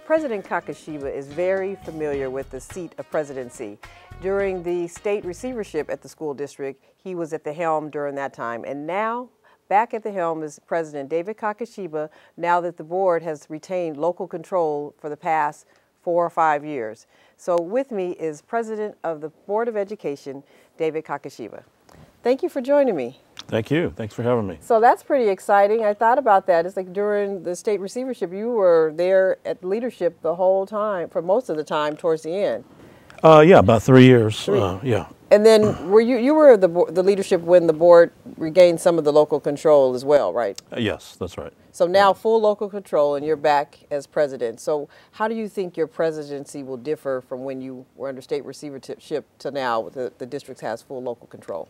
President Kakashiba is very familiar with the seat of presidency. During the state receivership at the school district, he was at the helm during that time. And now, back at the helm is President David Kakashiba, now that the board has retained local control for the past 4 or 5 years. So with me is President of the Board of Education, David Kakashiba. Thank you for joining me. Thank you. Thanks for having me. So that's pretty exciting. I thought about that. It's like during the state receivership, you were there at leadership the whole time, for most of the time towards the end. Yeah, about 3 years. Yeah. And then were you were the leadership when the board regained some of the local control as well, right? Yes, that's right. So now full local control and you're back as president. So how do you think your presidency will differ from when you were under state receivership to now the district has full local control?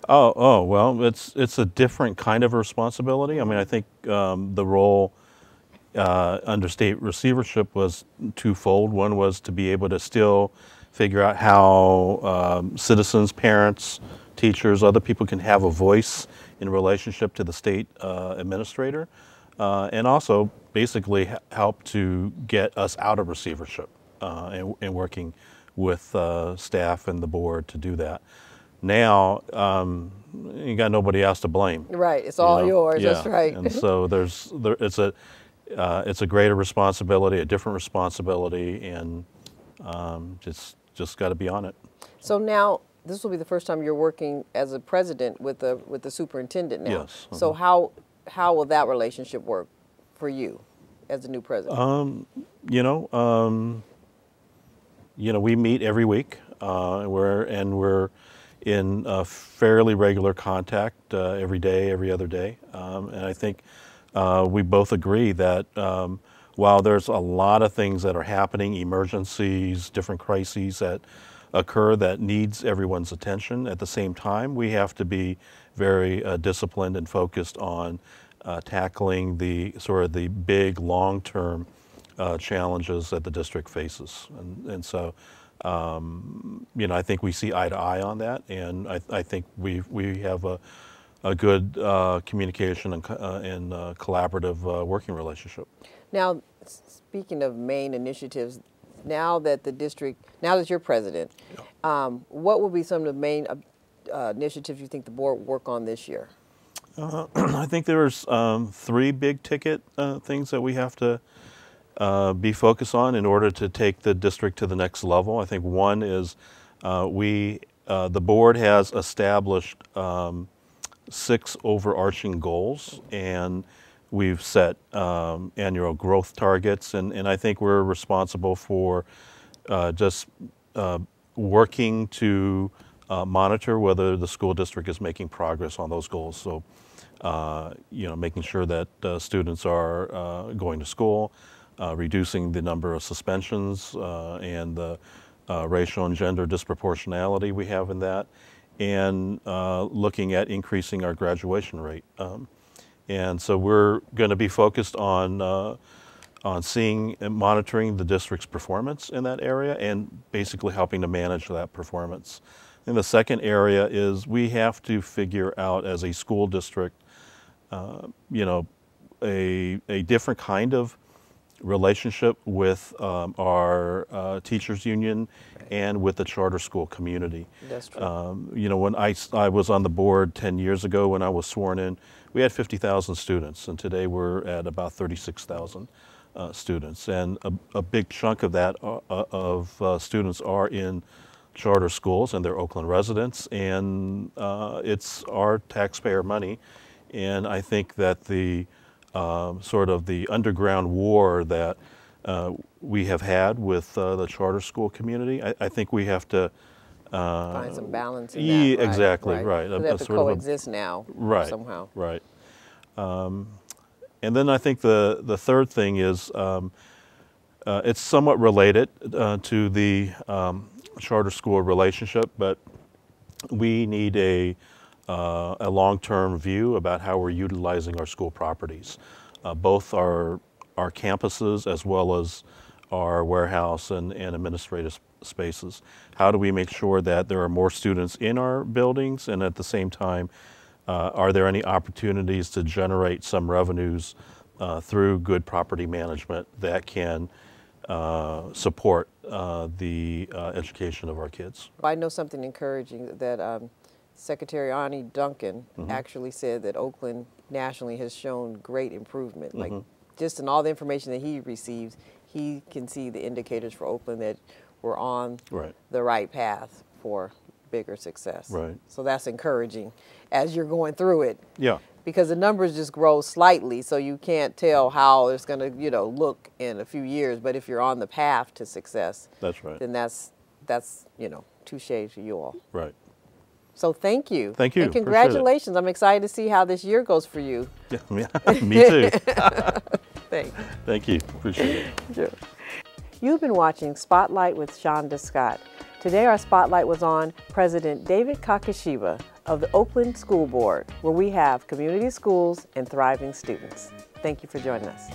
Well, it's a different kind of responsibility. I mean, I think the role under state receivership was twofold. One was to be able to still figure out how citizens, parents, teachers, other people can have a voice in relationship to the state administrator, and also basically help to get us out of receivership and working with staff and the board to do that. Now, you got nobody else to blame. Right, it's all yours. Yeah. That's right. And so it's a greater responsibility, a different responsibility, and just got to be on it. So now this will be the first time you're working as a president with the superintendent now. Yes. So how will that relationship work for you as the new president? We meet every week. We're in fairly regular contact every day, every other day. And I think we both agree that while there's a lot of things that are happening, emergencies, different crises that occur that needs everyone's attention, at the same time, we have to be very disciplined and focused on tackling the sort of the big long-term challenges that the district faces. And so, I think we see eye to eye on that, and I think we have a good communication and collaborative working relationship. Now, speaking of main initiatives, now that you're president, what will be some of the main initiatives you think the board will work on this year? I think there's 3 big ticket things that we have to be focused on in order to take the district to the next level. I think one is the board has established 6 overarching goals, and we've set annual growth targets, and I think we're responsible for just working to monitor whether the school district is making progress on those goals. So, making sure that students are going to school, reducing the number of suspensions and the racial and gender disproportionality we have in that, and looking at increasing our graduation rate. And so we're going to be focused on seeing and monitoring the district's performance in that area and basically helping to manage that performance. And the second area is we have to figure out as a school district, a different kind of relationship with our teachers union and with the charter school community. That's true. When I was on the board 10 years ago when I was sworn in, we had 50,000 students, and today we're at about 36,000 students. And a big chunk of that of students are in charter schools, and they're Oakland residents, and it's our taxpayer money. And I think that the sort of the underground war that we have had with the charter school community, I think we have to find some balance in that. Exactly, right. So they have to coexist now somehow. Right. And then I think the third thing is it's somewhat related to the charter school relationship, but we need a long-term view about how we're utilizing our school properties, both our campuses as well as our warehouse and administrative spaces. How do we make sure that there are more students in our buildings, and at the same time, are there any opportunities to generate some revenues through good property management that can support the education of our kids. I know something encouraging that Secretary Arnie Duncan actually said that Oakland nationally has shown great improvement. Like just in all the information that he receives, he can see the indicators for Oakland that we're on the right path for bigger success. Right. So that's encouraging as you're going through it. Yeah. Because the numbers just grow slightly, so you can't tell how it's going to, look in a few years. But if you're on the path to success, That's right. then that's touche to you all. Right. So thank you. Thank you. And congratulations. I'm excited to see how this year goes for you. Yeah, me too. Thanks. Thank you. Appreciate it. Sure. You've been watching Spotlight with Shonda Scott. Today our spotlight was on President David Kakashiba of the Oakland School Board, where we have community schools and thriving students. Thank you for joining us.